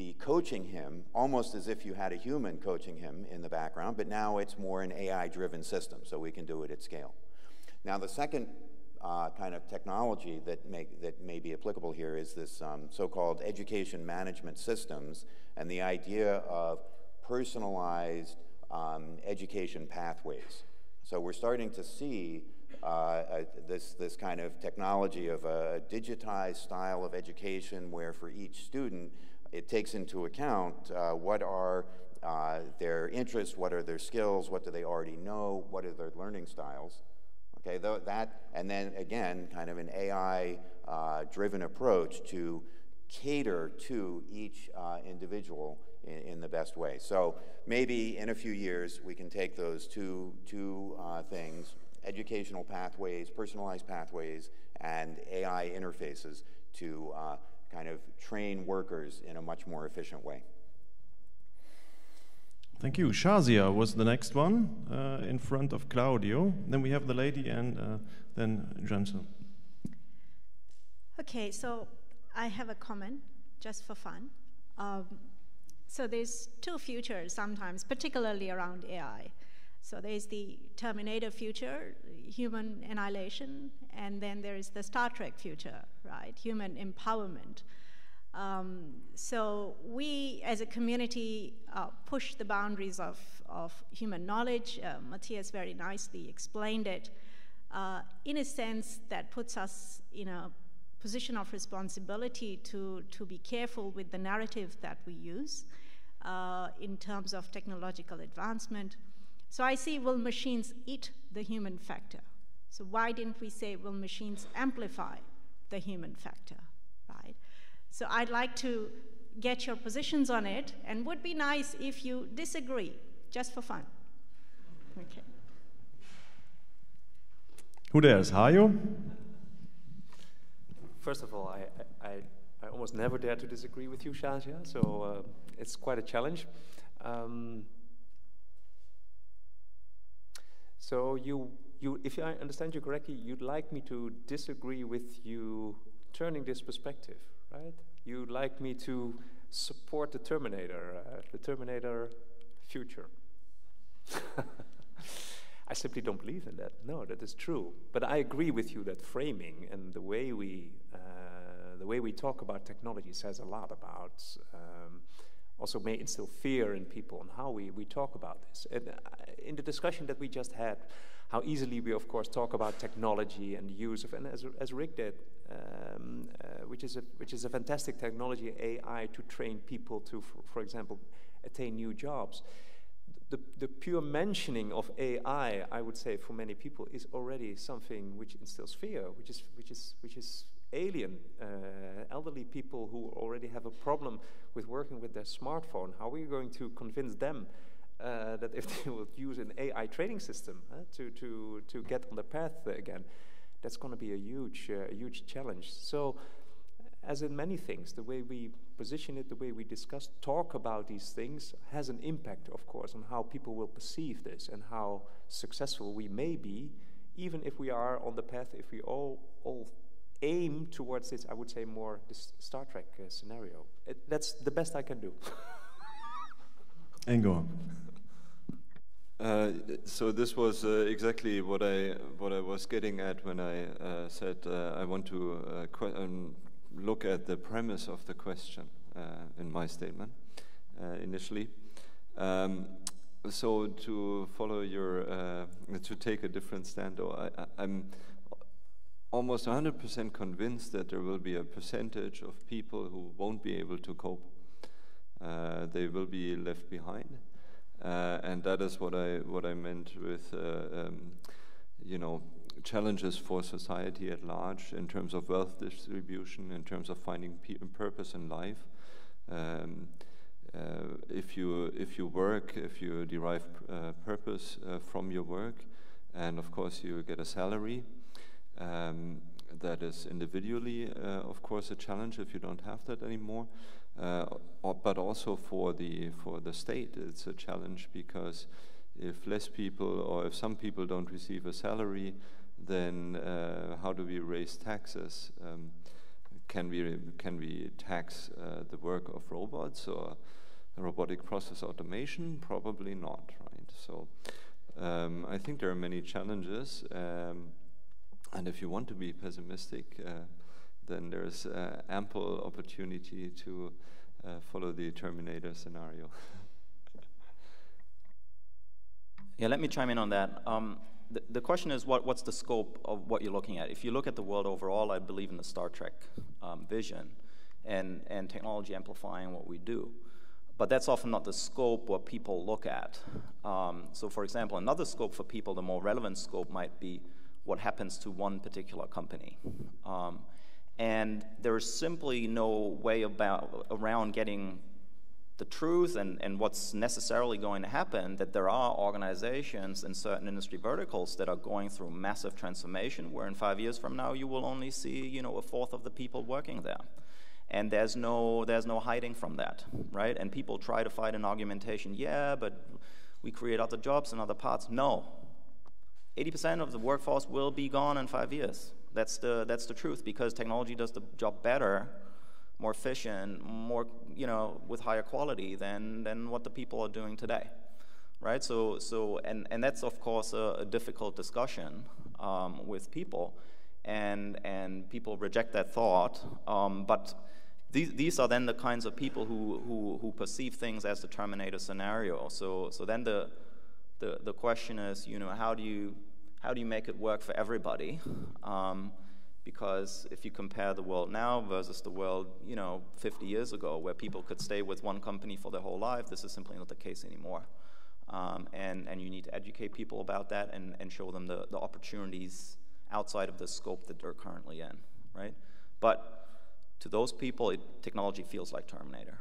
be coaching him almost as if you had a human coaching him in the background, but now it's more an AI-driven system, so we can do it at scale. Now, the second kind of technology that may be applicable here is this so-called education management systems, and the idea of personalized education pathways. So we're starting to see this kind of technology of a digitized style of education where for each student it takes into account what are their interests, what are their skills, what do they already know, what are their learning styles. Okay, and then again, kind of an AI-driven approach to cater to each individual in the best way. So maybe in a few years we can take those two things, educational pathways, personalized pathways, and AI interfaces to kind of train workers in a much more efficient way. Thank you. Shazia was the next one in front of Claudio. Then we have the lady and then Jensen. Okay, so I have a comment just for fun. So there's two futures sometimes, particularly around AI. So there's the Terminator future, human annihilation, and then there is the Star Trek future, right? Human empowerment. So we, as a community, push the boundaries of human knowledge. Matthias very nicely explained it. In a sense, that puts us in a position of responsibility to be careful with the narrative that we use in terms of technological advancement. So I see, will machines eat the human factor? So why didn't we say, will machines amplify the human factor, right? So I'd like to get your positions on it, and would be nice if you disagree, just for fun. Okay. Who dares? Hajo? First of all, I almost never dare to disagree with you, Shazia, so it's quite a challenge. So if I understand you correctly, you'd like me to disagree with you turning this perspective, right? You'd like me to support the Terminator future. I simply don't believe in that. No, that is true. But I agree with you that framing and the way we talk about technology says a lot about, also may instill fear in people on how we talk about this. And in the discussion that we just had, how easily we, of course, talk about technology and the use of, and as Rick did, which is a fantastic technology, AI, to train people to, for example, attain new jobs. The pure mentioning of AI, I would say, for many people, is already something which instills fear, which is alien. Elderly people who already have a problem with working with their smartphone, how are we going to convince them that if they will use an AI training system to get on the path again, that's going to be a huge challenge. So, as in many things, the way we position it, the way we discuss, talk about these things has an impact, of course, on how people will perceive this and how successful we may be, even if we are on the path, if we all aim towards this, I would say, more this Star Trek scenario. That's the best I can do. And go on. So this was exactly what I was getting at when I said I want to look at the premise of the question in my statement initially. So to follow your, to take a different stand, though, I'm almost 100% convinced that there will be a percentage of people who won't be able to cope. They will be left behind. And that is what I meant with, you know, challenges for society at large in terms of wealth distribution, in terms of finding purpose in life. If you work, if you derive purpose from your work, and of course you get a salary, that is individually, of course, a challenge if you don't have that anymore. But also for the state, it's a challenge, because if less people or if some people don't receive a salary, then how do we raise taxes? can we tax the work of robots or robotic process automation? Probably not, right? So I think there are many challenges, and if you want to be pessimistic, then there's ample opportunity to follow the Terminator scenario. Yeah, let me chime in on that. The question is, what's the scope of what you're looking at? If you look at the world overall, I believe in the Star Trek vision and technology amplifying what we do. But that's often not the scope what people look at. So for example, another scope for people, the more relevant scope might be what happens to one particular company. And there's simply no way around getting the truth and what's necessarily going to happen, that there are organizations in certain industry verticals that are going through massive transformation, where in 5 years from now you will only see, you know, a fourth of the people working there. And there's no hiding from that, right? And people try to fight an argumentation, yeah, but we create other jobs in other parts. No. 80% of the workforce will be gone in 5 years. That's the truth, because technology does the job better, more efficient, more, you know, with higher quality than what the people are doing today, right? And that's of course a difficult discussion with people, and people reject that thought. But these are then the kinds of people who perceive things as the Terminator scenario. So then the question is, you know, how do you make it work for everybody? Because if you compare the world now versus the world, you know, 50 years ago, where people could stay with one company for their whole life, this is simply not the case anymore. And you need to educate people about that and show them the opportunities outside of the scope that they're currently in, right? But to those people, technology feels like Terminator.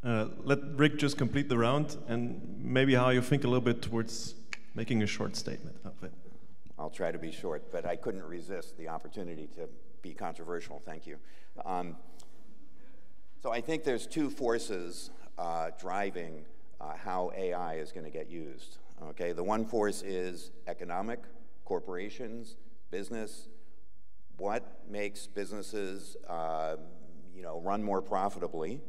Let Rick just complete the round, and maybe how you think a little bit towards making a short statement of it. I'll try to be short, but I couldn't resist the opportunity to be controversial. Thank you. So I think there's two forces driving how AI is going to get used. Okay, the one force is economic, corporations, business. What makes businesses, you know, run more profitably?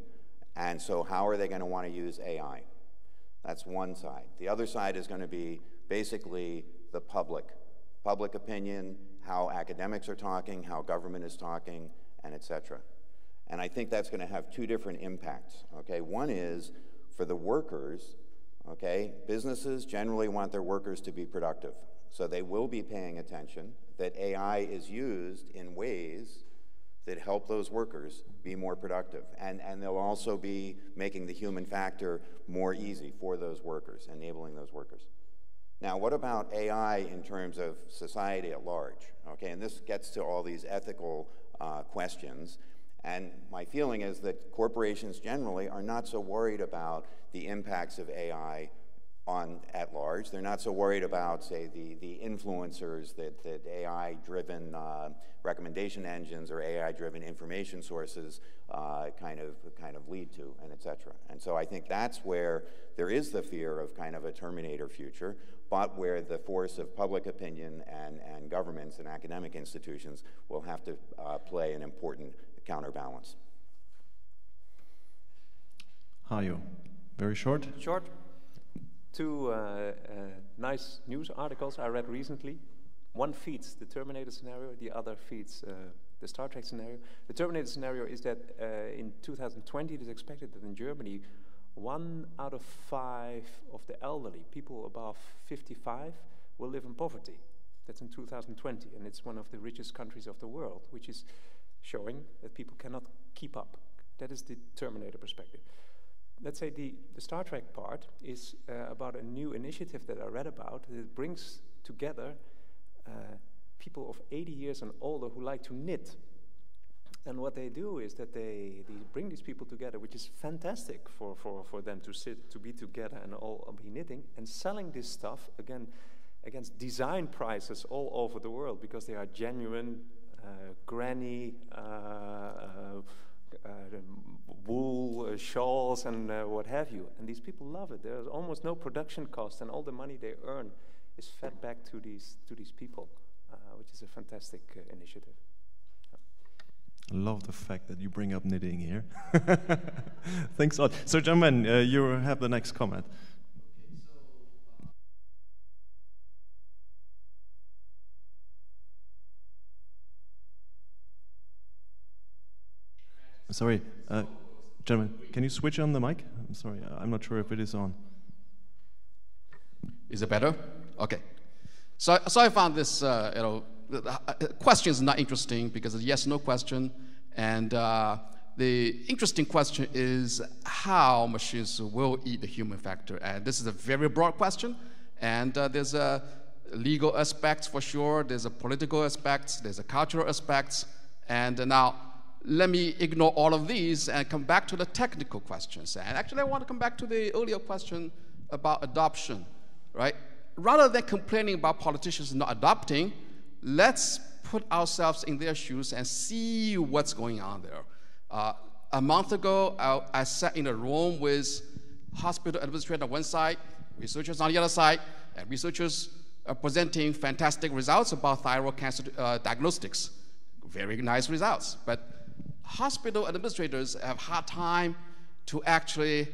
And so how are they going to want to use AI? That's one side. The other side is going to be basically the public opinion, how academics are talking, how government is talking, and etc. And I think that's going to have two different impacts. Okay, one is for the workers. Okay, businesses generally want their workers to be productive, so they will be paying attention that AI is used in ways that help those workers be more productive. And they'll also be making the human factor more easy for those workers, enabling those workers. Now, what about AI in terms of society at large? Okay, and this gets to all these ethical questions. And my feeling is that corporations generally are not so worried about the impacts of AI at large. They're not so worried about, say, the influencers that AI-driven recommendation engines or AI-driven information sources kind of lead to, and et cetera. And so I think that's where there is the fear of kind of a Terminator future, but where the force of public opinion and governments and academic institutions will have to play an important counterbalance. Hayo, very short. Short. Two nice news articles I read recently. One feeds the Terminator scenario, the other feeds the Star Trek scenario. The Terminator scenario is that in 2020 it is expected that in Germany 1 out of 5 of the elderly, people above 55, will live in poverty. That's in 2020, and it's one of the richest countries of the world, which is showing that people cannot keep up. That is the Terminator perspective. Let's say the Star Trek part is about a new initiative that I read about. It brings together people of 80 years and older who like to knit. And what they do is that they bring these people together, which is fantastic for them to be together and all be knitting, and selling this stuff again against design prices all over the world, because they are genuine granny wool shawls and what have you. And these people love it. There's almost no production cost, and all the money they earn is fed back to these people, which is a fantastic initiative. I love the fact that you bring up knitting here. Thanks a lot. So, gentlemen, you have the next comment. Sorry, gentlemen, can you switch on the mic? I'm sorry, I'm not sure if it is on. Is it better? Okay. So I found this, question is not interesting because it's a yes/no question, and the interesting question is how machines will eat the human factor. And this is a very broad question, and there's a legal aspects for sure, there's a political aspects, there's a cultural aspects, and now let me ignore all of these and come back to the technical questions. And actually, I want to come back to the earlier question about adoption, right? Rather than complaining about politicians not adopting, let's put ourselves in their shoes and see what's going on there. A month ago, I sat in a room with hospital administrator on one side, researchers on the other side, and researchers presenting fantastic results about thyroid cancer diagnostics. Very nice results, but hospital administrators have hard time to actually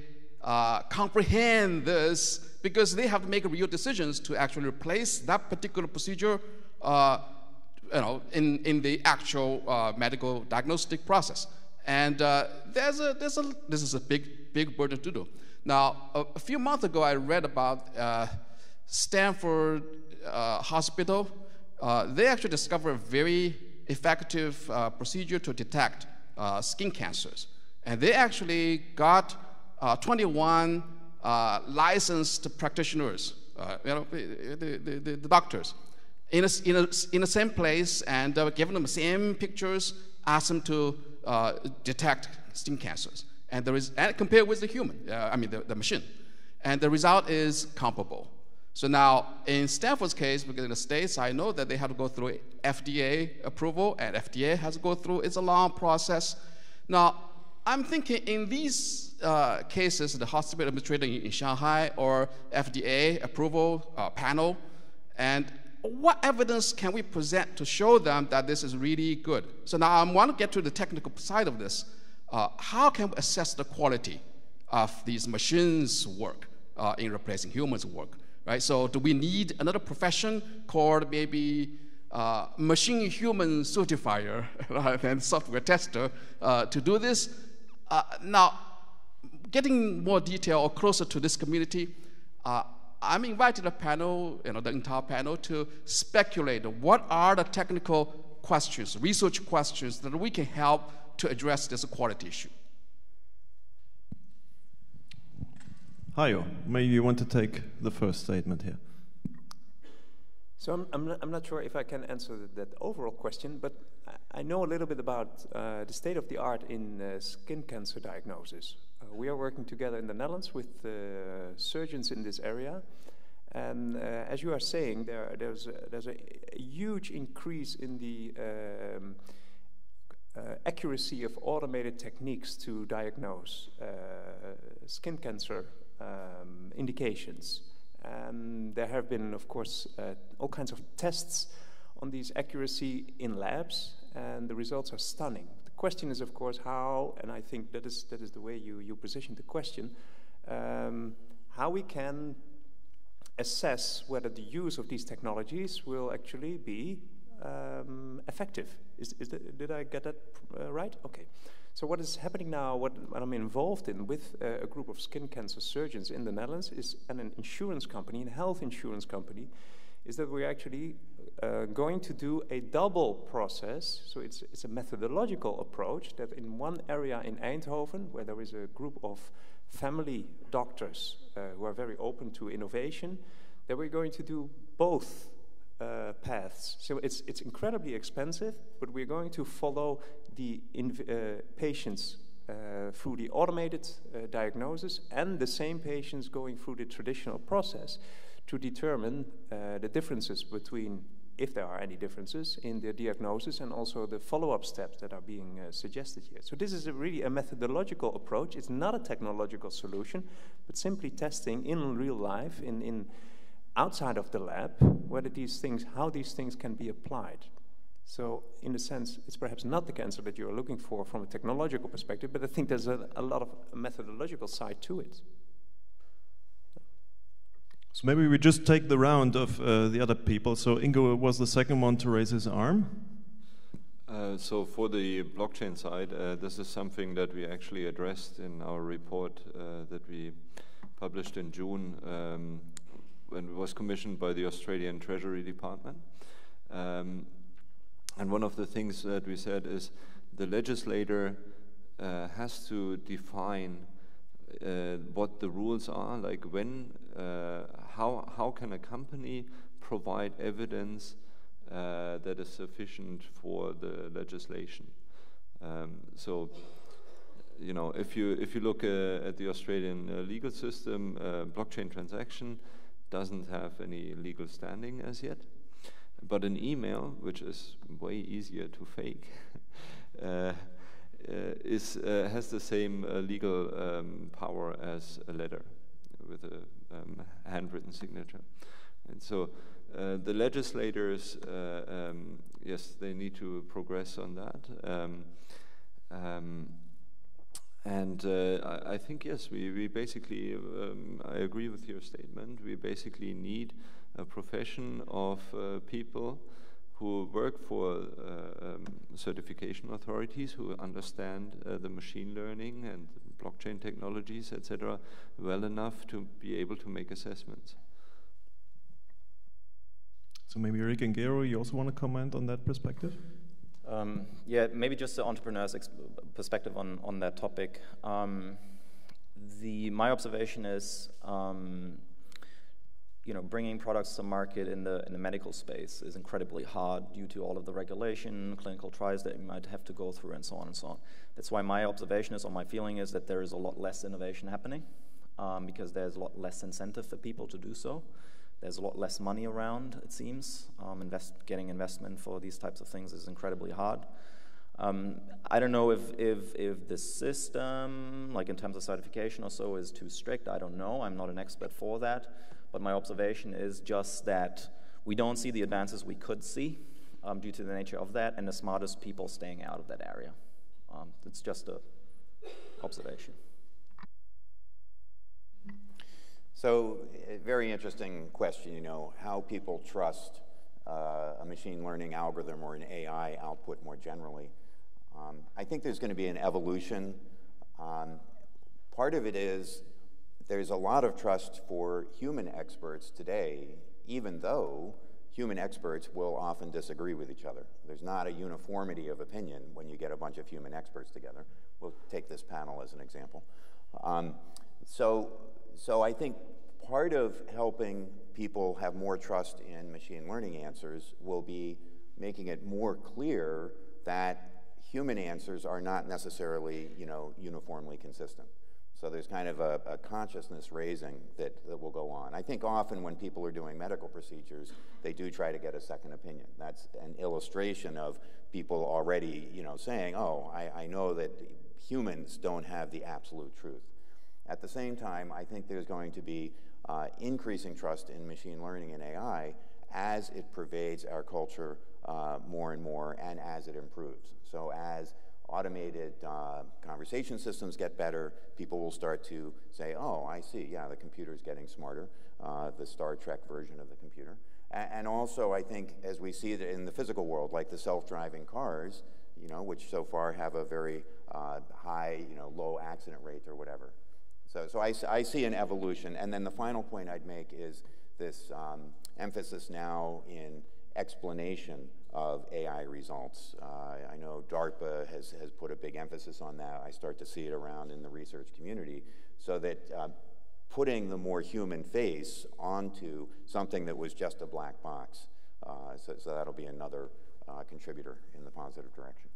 comprehend this because they have to make real decisions to actually replace that particular procedure in the actual medical diagnostic process. And this is a big burden to do. Now, a few months ago, I read about Stanford Hospital. They actually discovered a very effective procedure to detect skin cancers. And they actually got 21 licensed practitioners, the doctors, in the same place, and given them the same pictures, asked them to detect skin cancers. And compared with the human, the machine. And the result is comparable. So now, in Stanford's case, because in the States, I know that they have to go through FDA approval, and FDA has to go through, it's a long process. Now, I'm thinking in these cases, the hospital administrator in Shanghai or FDA approval panel, and what evidence can we present to show them that this is really good? So now I want to get to the technical side of this. How can we assess the quality of these machines' work in replacing humans' work? Right? So do we need another profession called maybe machine-human certifier and software tester to do this? Now, getting more detail or closer to this community, I'm invited a panel, the entire panel, to speculate what are the technical questions, research questions that we can help to address this quality issue. Hayo, maybe you want to take the first statement here. So I'm not sure if I can answer that overall question, but I know a little bit about the state of the art in skin cancer diagnosis. We are working together in the Netherlands with surgeons in this area, and as you are saying, there's a huge increase in the accuracy of automated techniques to diagnose skin cancer indications. And there have been, of course, all kinds of tests on these accuracy in labs, and the results are stunning. The question is, of course, how, and I think that is the way you positioned the question, how we can assess whether the use of these technologies will actually be effective. Did I get that right? Okay. So what is happening now, what I'm involved in with a group of skin cancer surgeons in the Netherlands is, and an insurance company, a health insurance company, is that we're actually going to do a double process. So it's a methodological approach that in one area in Eindhoven, where there is a group of family doctors who are very open to innovation, that we're going to do both paths. So it's incredibly expensive, but we're going to follow the patients through the automated diagnosis and the same patients going through the traditional process to determine the differences between, if there are any differences, in the diagnosis and also the follow-up steps that are being suggested here. So this is really a methodological approach. It's not a technological solution, but simply testing in real life, outside of the lab, how these things can be applied. So in a sense, it's perhaps not the cancer that you're looking for from a technological perspective, but I think there's a lot of methodological side to it. So maybe we just take the round of the other people. So Ingo was the second one to raise his arm. So for the blockchain side, this is something that we actually addressed in our report that we published in June when it was commissioned by the Australian Treasury Department. And one of the things that we said is the legislator has to define what the rules are, like when, how can a company provide evidence that is sufficient for the legislation. So, you know, if you look at the Australian legal system, blockchain transaction doesn't have any legal standing as yet. But an email, which is way easier to fake, has the same legal power as a letter with a handwritten signature. And so the legislators, yes, they need to progress on that. I think, yes, we basically, I agree with your statement, we basically need a profession of people who work for certification authorities, who understand the machine learning and blockchain technologies, etc., well enough to be able to make assessments. So maybe Rick and Gero, you also want to comment on that perspective? Yeah, maybe just the entrepreneur's perspective on that topic. My observation is, you know, bringing products to market in the medical space is incredibly hard due to all of the regulation, clinical trials that you might have to go through, and so on and so on. That's why my observation is, or my feeling is, that there is a lot less innovation happening because there's a lot less incentive for people to do so. There's a lot less money around, it seems. Getting investment for these types of things is incredibly hard. I don't know if the system, like in terms of certification or so, is too strict. I don't know. I'm not an expert for that. But my observation is just that we don't see the advances we could see due to the nature of that, and the smartest people staying out of that area. It's just an observation. So, a very interesting question, you know, how people trust a machine learning algorithm or an AI output more generally. I think there's going to be an evolution. Part of it is there's a lot of trust for human experts today, even though human experts will often disagree with each other. There's not a uniformity of opinion when you get a bunch of human experts together. We'll take this panel as an example. So I think part of helping people have more trust in machine learning answers will be making it more clear that human answers are not necessarily, you know, uniformly consistent. So there's kind of a consciousness raising that will go on. I think often when people are doing medical procedures, they do try to get a second opinion. That's an illustration of people already, you know, saying, oh, I know that humans don't have the absolute truth. At the same time, I think there's going to be increasing trust in machine learning and AI as it pervades our culture more and more, and as it improves. So as automated conversation systems get better, people will start to say, oh, I see, yeah, the computer's getting smarter, the Star Trek version of the computer. And also, I think, as we see it in the physical world, like the self-driving cars, you know, which so far have a very high, you know, low accident rate or whatever. So I see an evolution. And then the final point I'd make is this emphasis now in explanation of AI results. I know DARPA has put a big emphasis on that. I start to see it around in the research community, so that putting the more human face onto something that was just a black box. So that'll be another contributor in the positive direction.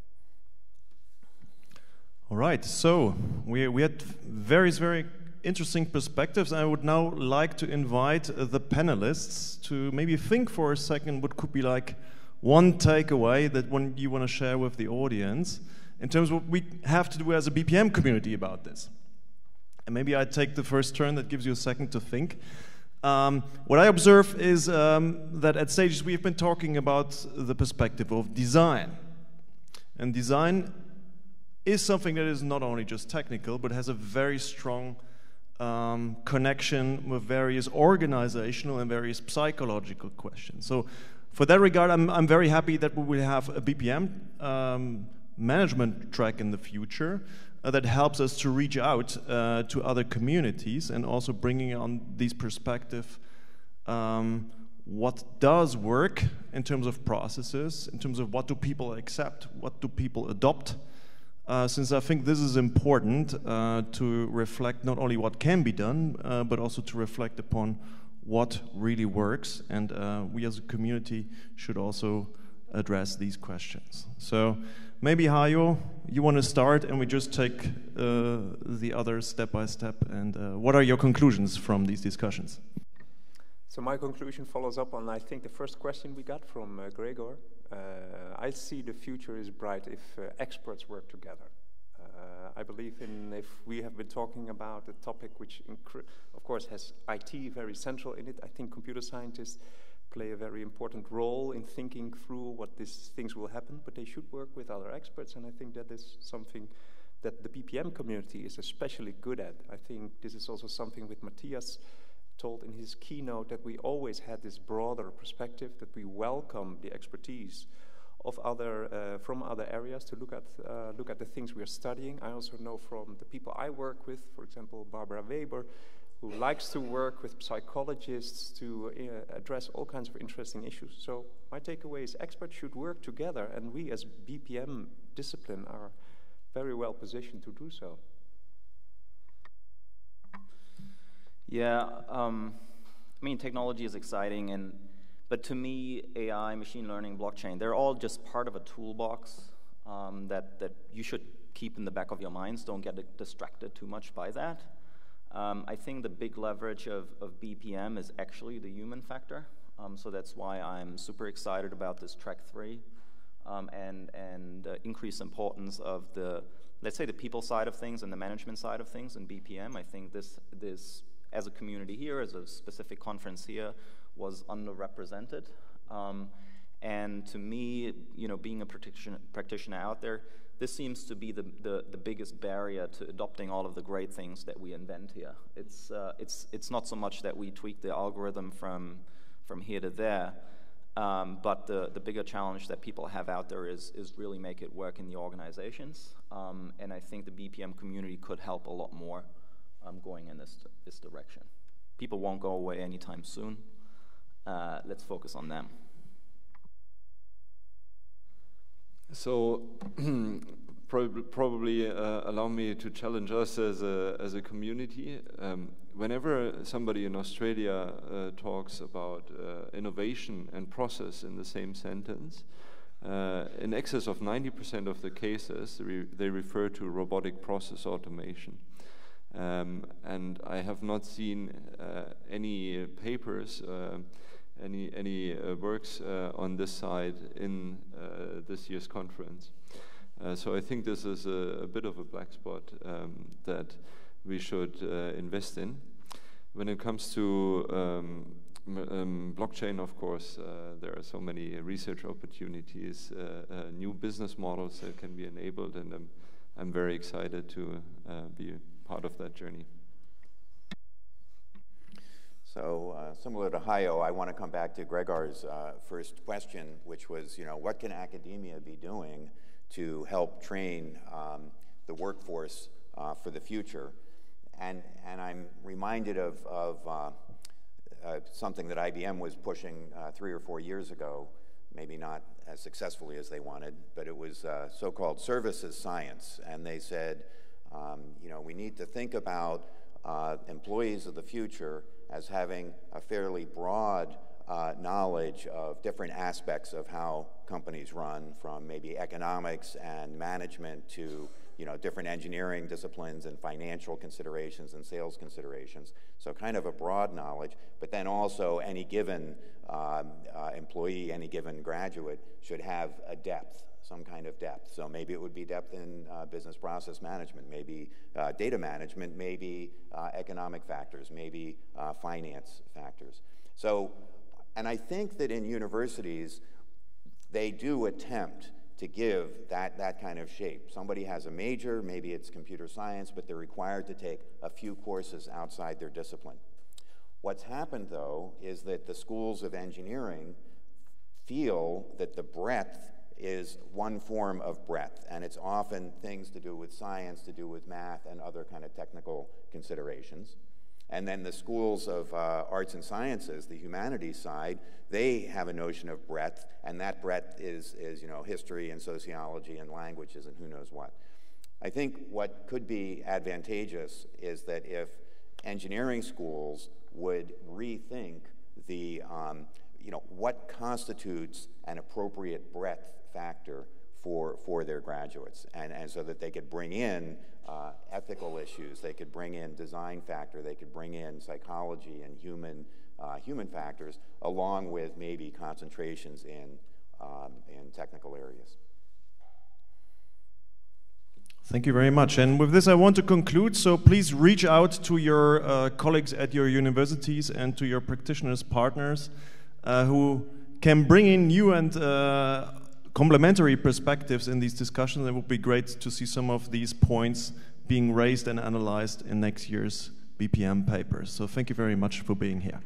All right, so we had various very interesting perspectives. I would now like to invite the panelists to maybe think for a second what could be like one takeaway that you want to share with the audience in terms of what we have to do as a BPM community about this. And maybe I take the first turn, that gives you a second to think. What I observe is that at Stages we've been talking about the perspective of design. And design is something that is not only just technical, but has a very strong connection with various organizational and various psychological questions. So for that regard, I'm very happy that we will have a BPM management track in the future that helps us to reach out to other communities and also bringing on these perspectives, what does work in terms of processes, in terms of what do people accept, what do people adopt, since I think this is important to reflect not only what can be done, but also to reflect upon what really works, and we as a community should also address these questions. So maybe Hayo, you want to start and we just take the others step by step, and what are your conclusions from these discussions? So my conclusion follows up on, I think, the first question we got from Gregor. I see the future is bright if experts work together. I believe if we have been talking about a topic which, of course, has IT very central in it, I think computer scientists play a very important role in thinking through what these things will happen, but they should work with other experts, and I think that is something that the BPM community is especially good at. I think this is also something with Matthias told in his keynote, that we always had this broader perspective, that we welcome the expertise of from other areas to look at the things we are studying. I also know from the people I work with, for example, Barbara Weber, who likes to work with psychologists to address all kinds of interesting issues. So my takeaway is experts should work together, and we as BPM discipline are very well positioned to do so. Yeah, I mean, technology is exciting, but to me, AI, machine learning, blockchain, they're all just part of a toolbox that you should keep in the back of your minds. Don't get distracted too much by that. I think the big leverage of BPM is actually the human factor. So that's why I'm super excited about this track 3 and increased importance of let's say the people side of things and the management side of things in BPM. I think this as a community here, as a specific conference here, was underrepresented. And to me, being a practitioner out there, this seems to be the biggest barrier to adopting all of the great things that we invent here. It's not so much that we tweak the algorithm from here to there, but the bigger challenge that people have out there is really make it work in the organizations. And I think the BPM community could help a lot more going in this direction. People won't go away anytime soon. Let's focus on them. So probably allow me to challenge us as a community. Whenever somebody in Australia talks about innovation and process in the same sentence, in excess of 90% of the cases, they refer to robotic process automation. And I have not seen any papers, any works on this side in this year's conference. So I think this is a bit of a black spot that we should invest in. When it comes to blockchain, of course, there are so many research opportunities, new business models that can be enabled, and I'm very excited to be part of that journey. So similar to Hayo, I want to come back to Gregor's first question, which was, what can academia be doing to help train the workforce for the future? And I'm reminded of something that IBM was pushing 3 or 4 years ago, maybe not as successfully as they wanted, but it was so-called services science. And they said, we need to think about employees of the future as having a fairly broad knowledge of different aspects of how companies run, from maybe economics and management to different engineering disciplines and financial considerations and sales considerations. So kind of a broad knowledge, but then also any given employee, any given graduate should have a depth. some kind of depth. So maybe it would be depth in business process management, maybe data management, maybe economic factors, maybe finance factors. So, and I think that in universities, they do attempt to give that kind of shape. Somebody has a major, maybe it's computer science, but they're required to take a few courses outside their discipline. What's happened, though, is that the schools of engineering feel that the breadth is one form of breadth, and it's often things to do with science, to do with math, and other kind of technical considerations. And then the schools of arts and sciences, the humanities side, they have a notion of breadth, and that breadth is you know, history and sociology and languages and who knows what. I think what could be advantageous is that if engineering schools would rethink the, you know, what constitutes an appropriate breadth factor for their graduates, and so that they could bring in ethical issues, they could bring in design factor, they could bring in psychology and human factors, along with maybe concentrations in technical areas. Thank you very much. And with this, I want to conclude. So please reach out to your colleagues at your universities and to your practitioners, partners, who can bring in new and complementary perspectives in these discussions. It would be great to see some of these points being raised and analyzed in next year's BPM papers. So thank you very much for being here.